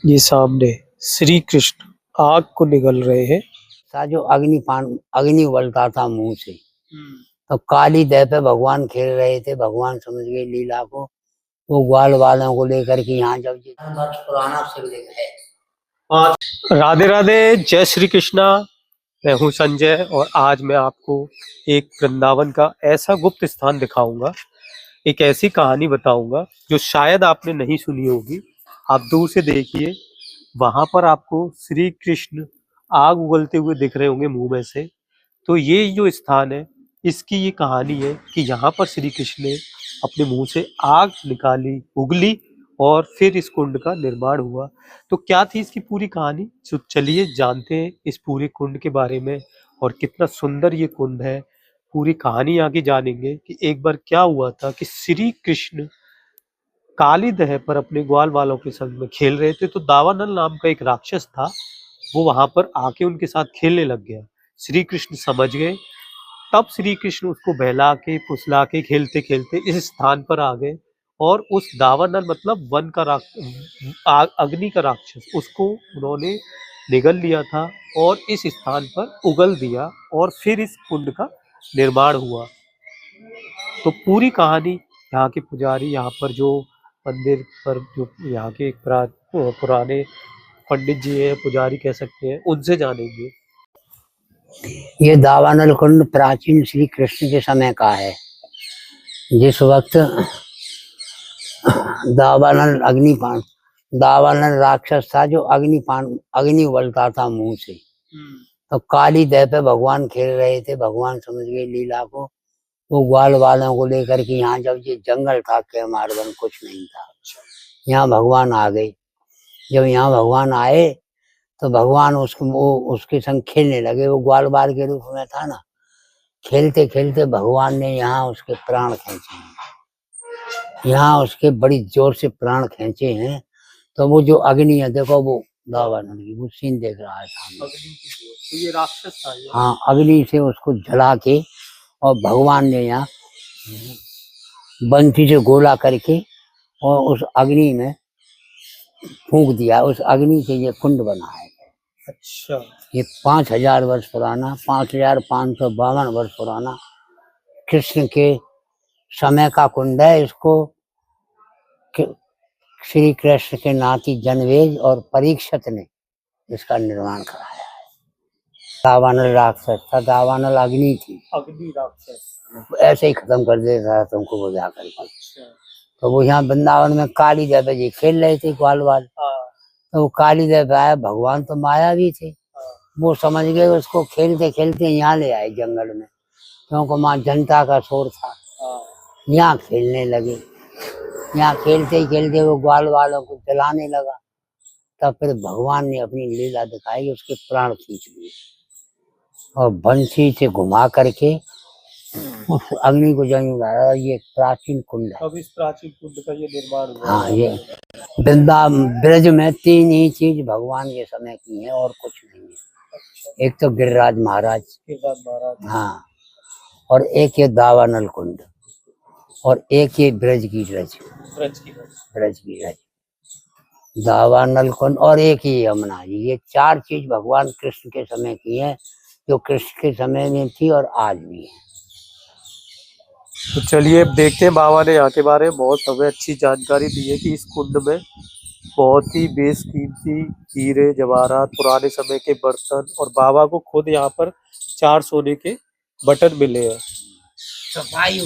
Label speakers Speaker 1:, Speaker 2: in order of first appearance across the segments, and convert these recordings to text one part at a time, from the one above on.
Speaker 1: ये सामने श्री कृष्ण आग को निगल रहे हैं।
Speaker 2: सा जो अग्नि उबलता था मुंह से, तो काली दह पे भगवान खेल रहे थे। भगवान समझ गए लीला को। वो ग्वाल वालों को लेकर के यहाँ जब पुराना शिवलिंग है।
Speaker 1: राधे राधे, जय श्री कृष्णा। मैं हूँ संजय और आज मैं आपको एक वृंदावन का ऐसा गुप्त स्थान दिखाऊंगा, एक ऐसी कहानी बताऊंगा जो शायद आपने नहीं सुनी होगी। आप दूर से देखिए, वहां पर आपको श्री कृष्ण आग उगलते हुए दिख रहे होंगे मुंह में से। तो ये जो स्थान है, इसकी ये कहानी है कि यहाँ पर श्री कृष्ण ने अपने मुंह से आग निकाली, उगली और फिर इस कुंड का निर्माण हुआ। तो क्या थी इसकी पूरी कहानी, तो चलिए जानते हैं इस पूरे कुंड के बारे में और कितना सुंदर ये कुंड है। पूरी कहानी आगे जानेंगे कि एक बार क्या हुआ था कि श्री कृष्ण काली दह पर अपने ग्वाल वालों के संग में खेल रहे थे, तो दावानल नाम का एक राक्षस था, वो वहां पर आके उनके साथ खेलने लग गया। श्री कृष्ण समझ गए, तब श्री कृष्ण उसको बहला के फुसला के खेलते खेलते इस स्थान पर आ गए और उस दावानल मतलब वन का अग्नि का राक्षस, उसको उन्होंने निगल लिया था और इस स्थान पर उगल दिया और फिर इस कुंड का निर्माण हुआ। तो पूरी कहानी यहाँ के पुजारी, यहाँ पर जो मंदिर पर जो यहाँ के पुराने पंडित जी हैं, पुजारी कह सकते हैं, उनसे जानेंगे।
Speaker 2: ये दावानल कुंड प्राचीन श्री कृष्ण के समय का है। जिस वक्त दावानल राक्षस था जो अग्नि उबलता था मुंह से, तो काली दह पे भगवान खेल रहे थे। भगवान समझ गए लीला को। वो ग्वाल वालों को लेकर के यहाँ जब ये जंगल था, केमारवन कुछ नहीं था, यहाँ भगवान आ गए। जब यहाँ भगवान आए तो भगवान उसके संग खेलने लगे। वो ग्वाल बाल के रूप में था ना। खेलते खेलते भगवान ने यहाँ उसके प्राण खींचे हैं। यहाँ उसके बड़ी जोर से प्राण खींचे हैं। तो वो जो अग्नि है, देखो वो दावानल की, वो सीन देख रहा है सामने।
Speaker 1: तो ये राक्षस था ये।
Speaker 2: हाँ, अग्नि से उसको जला के और भगवान ने यहाँ बंसी से गोला करके और उस अग्नि में फूंक दिया। उस अग्नि से ये कुंड बना है।
Speaker 1: अच्छा,
Speaker 2: ये 5000 वर्ष पुराना, 5552 वर्ष पुराना कृष्ण के समय का कुंड है। इसको श्री कृष्ण के नाती जनवेज और परीक्षित ने इसका निर्माण कराया है। दावानल राक्षस था, दावानल अग्नि थी।
Speaker 1: अग्नि राक्षस
Speaker 2: ऐसे ही खत्म कर देता था तुमको बुझा करके। तो वो यहाँ वृंदावन में काली दह पे जी खेल रहे थे ग्वाल वाल। तो वो काली दह पे आया। भगवान तो माया भी थे, वो समझ गए। उसको खेलते खेलते यहाँ ले आए जंगल में, क्योंकि वहाँ जनता का शोर था। यहाँ खेलने लगे। यहाँ खेलते ही खेलते वो ग्वाल वालों को जलाने लगा। तब फिर भगवान ने अपनी लीला दिखाई, उसके प्राण खींच लिए और बंसी से घुमा करके उस अग्नि को जल रहा। ये प्राचीन कुंड है।
Speaker 1: अब इस प्राचीन कुंड का ये निर्माण हुआ।
Speaker 2: हाँ, ये ब्रज में 3 ही चीज भगवान के समय की है और कुछ नहीं है। एक तो गिरिराज महाराज, हाँ, और एक ये दावानल कुंड, और एक ये ब्रज की रज। दावानल कुंड और एक ही यमुना जी। ये 4 चीज भगवान कृष्ण के समय की है, जो कृष्ण के समय में थी और आज भी है।
Speaker 1: तो चलिए अब देखते हैं, बाबा ने यहाँ के बारे में बहुत हमें अच्छी जानकारी दी है कि इस कुंड में बहुत ही बेशकीमती हीरे जवाहरात, पुराने समय के बर्तन, और बाबा को खुद यहाँ पर 4 सोने के बटन मिले हैं। सफाई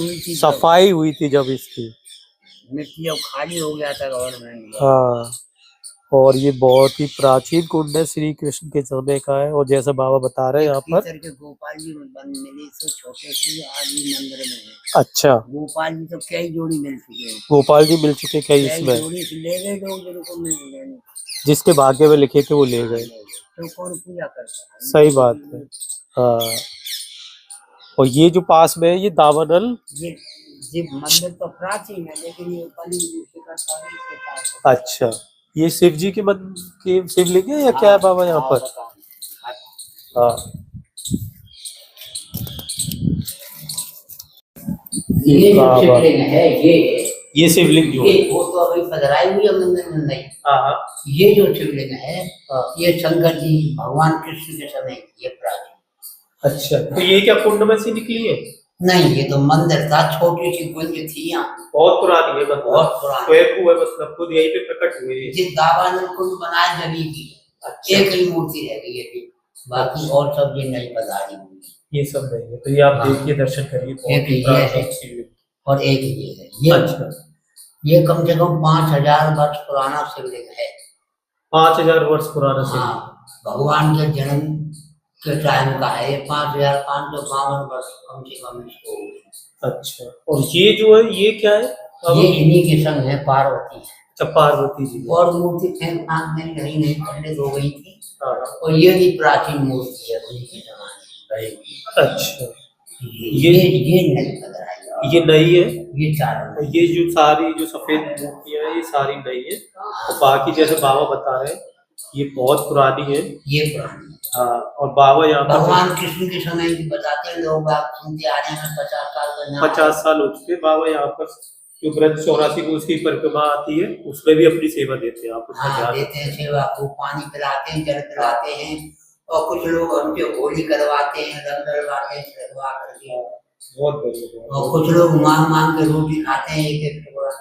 Speaker 1: हुई थी जब इसकी,
Speaker 2: मिट्टी अब खाली हो गया था गवर्नमेंट।
Speaker 1: हाँ, और ये बहुत ही प्राचीन कुंड है, श्री कृष्ण के समय का है। और जैसा बाबा बता रहे हैं यहाँ पर
Speaker 2: गोपाल जी मिले थे, छोटे से आज भी मंदिर में है।
Speaker 1: अच्छा,
Speaker 2: गोपाल जी तो कई जोड़ी मिल चुके हैं।
Speaker 1: गोपाल जी मिल चुके कई इसमें।
Speaker 2: जोड़ी ले गए लोग, जिनको मिल गए, जिसके
Speaker 1: भाग्य में लिखे थे वो ले गए।
Speaker 2: तो कौन पूजा करता है।
Speaker 1: सही बात है, हाँ। और ये जो पास में है, ये दावानल,
Speaker 2: ये मंदिर तो प्राचीन है, लेकिन ये
Speaker 1: अच्छा, ये शिव जी के शिवलिंग है या क्या है बाबा यहाँ पर? हाँ,
Speaker 2: ये शिवलिंग है। ये
Speaker 1: शिवलिंग जो
Speaker 2: वो तो अभी पधराई हुई है मंदिर में नहीं।
Speaker 1: हाँ हाँ
Speaker 2: ये जो शिवलिंग है
Speaker 1: हाँ।
Speaker 2: ये शंकर जी भगवान कृष्ण के समय की ये प्राचीन।
Speaker 1: अच्छा, तो ये क्या कुंड में से निकली है?
Speaker 2: नहीं, ये तो मंदिर था, छोटी सी कुंज थी यहाँ।
Speaker 1: बहुत पुरानी है मतलब,
Speaker 2: बहुत पुरानी।
Speaker 1: स्वयं हुए मतलब खुद यहीं पे प्रकट हुए हैं।
Speaker 2: जिस बाबा ने कुंड बनाया जमी की
Speaker 1: अच्छा।
Speaker 2: एक ही मूर्ति रह गई है, बाकी और सब ये नहीं पधारी हुई।
Speaker 1: ये सब नहीं है, तो ये आप
Speaker 2: हाँ।
Speaker 1: देखिए, दर्शन करिए, बहुत
Speaker 2: एक
Speaker 1: ही
Speaker 2: ये
Speaker 1: प्राचीन
Speaker 2: है
Speaker 1: शिवलिंग।
Speaker 2: और एक ये है। ये
Speaker 1: अच्छा,
Speaker 2: ये कम से कम 5000 वर्ष पुराना शिवलिंग है।
Speaker 1: 5000 वर्ष पुराना शिवलिंग।
Speaker 2: हाँ, भगवान के जन्म के टाइम का है। 5552 वर्ष कम से कम इसको हो गए।
Speaker 1: अच्छा, और ये जो है ये क्या है अब?
Speaker 2: ये इन्हीं के संग है, पार्वती है।
Speaker 1: अच्छा, पार्वती जी।
Speaker 2: और मूर्ति फेंक फांक में नहीं खंडित हो गई थी।
Speaker 1: हाँ।
Speaker 2: और ये भी प्राचीन मूर्ति है उन्हीं के जमाने की।
Speaker 1: अच्छा,
Speaker 2: ये नहीं पता है,
Speaker 1: ये नई है।
Speaker 2: ये चारों
Speaker 1: और ये जो सारी जो सफेद मूर्तियां हैं ये सारी नई है, और बाकी जैसे बाबा बता रहे हैं ये बहुत पुरानी है।
Speaker 2: ये पुरानी है।
Speaker 1: हाँ, और बाबा यहाँ पर
Speaker 2: भगवान कृष्ण के समय की बताते हैं लोग, आप सुनते आ रहे हैं। 50 साल का
Speaker 1: 50 साल हो चुके बाबा यहाँ पर, जो ब्रज 84 को उसकी परिक्रमा आती है उसमें भी अपनी सेवा देते हैं। आप उसका
Speaker 2: हाँ,
Speaker 1: ध्यान
Speaker 2: देते हैं सेवा को, पानी पिलाते हैं, जल पिलाते हैं, और कुछ लोग हमसे होली करवाते हैं, रंग डलवाते हैं लगवा करके।
Speaker 1: बहुत बढ़िया।
Speaker 2: और कुछ लोग मांग मांग के रोटी खाते हैं, एक एक टुकड़ा।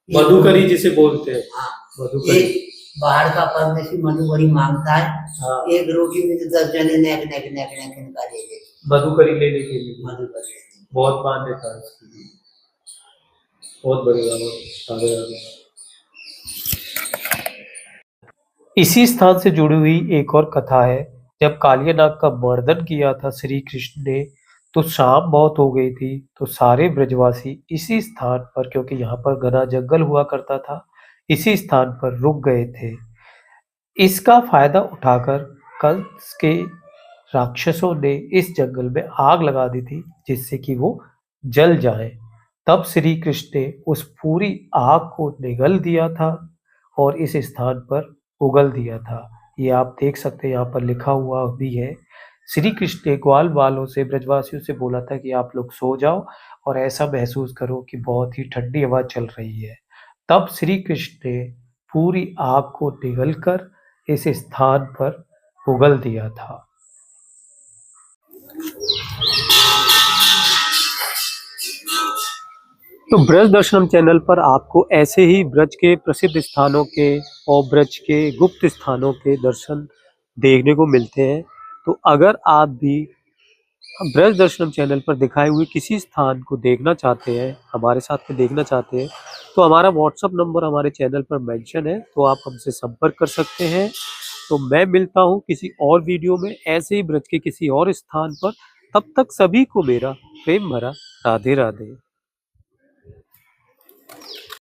Speaker 1: मधुकरी जिसे बोलते हैं।
Speaker 2: हाँ,
Speaker 1: मधुकरी।
Speaker 2: एक बाहर का परदेशी मधुकरी मांगता है।
Speaker 1: हाँ।
Speaker 2: एक रोटी में तो 10 जने नेक नेक नेक नेक इनका ले लेते।
Speaker 1: मधुकरी लेने के लिए
Speaker 2: मधुकरी
Speaker 1: बहुत मान्यता है इसकी। बहुत बढ़िया, बहुत। इसी स्थान से जुड़ी हुई एक और कथा है। जब कालियानाग का मर्दन किया था श्री कृष्ण ने, तो शाम बहुत हो गई थी, तो सारे ब्रजवासी इसी स्थान पर, क्योंकि यहाँ पर घना जंगल हुआ करता था, इसी स्थान पर रुक गए थे। इसका फायदा उठाकर कंस के राक्षसों ने इस जंगल में आग लगा दी थी, जिससे कि वो जल जाए। तब श्री कृष्ण ने उस पूरी आग को निगल दिया था और इस स्थान पर उगल दिया था। ये आप देख सकते हैं, यहाँ पर लिखा हुआ भी है। श्री कृष्ण ने ग्वाल वालों से, ब्रजवासियों से बोला था कि आप लोग सो जाओ और ऐसा महसूस करो कि बहुत ही ठंडी हवा चल रही है। तब श्री कृष्ण ने पूरी आग को निगलकर इस स्थान पर उगल दिया था। तो ब्रज दर्शनम चैनल पर आपको ऐसे ही ब्रज के प्रसिद्ध स्थानों के और ब्रज के गुप्त स्थानों के दर्शन देखने को मिलते हैं। तो अगर आप भी ब्रज दर्शनम चैनल पर दिखाए हुए किसी स्थान को देखना चाहते हैं, हमारे साथ में देखना चाहते हैं, तो हमारा व्हाट्सअप नंबर हमारे चैनल पर मेंशन है, तो आप हमसे संपर्क कर सकते हैं। तो मैं मिलता हूँ किसी और वीडियो में ऐसे ही ब्रज के किसी और स्थान पर। तब तक सभी को मेरा प्रेम भरा राधे राधे।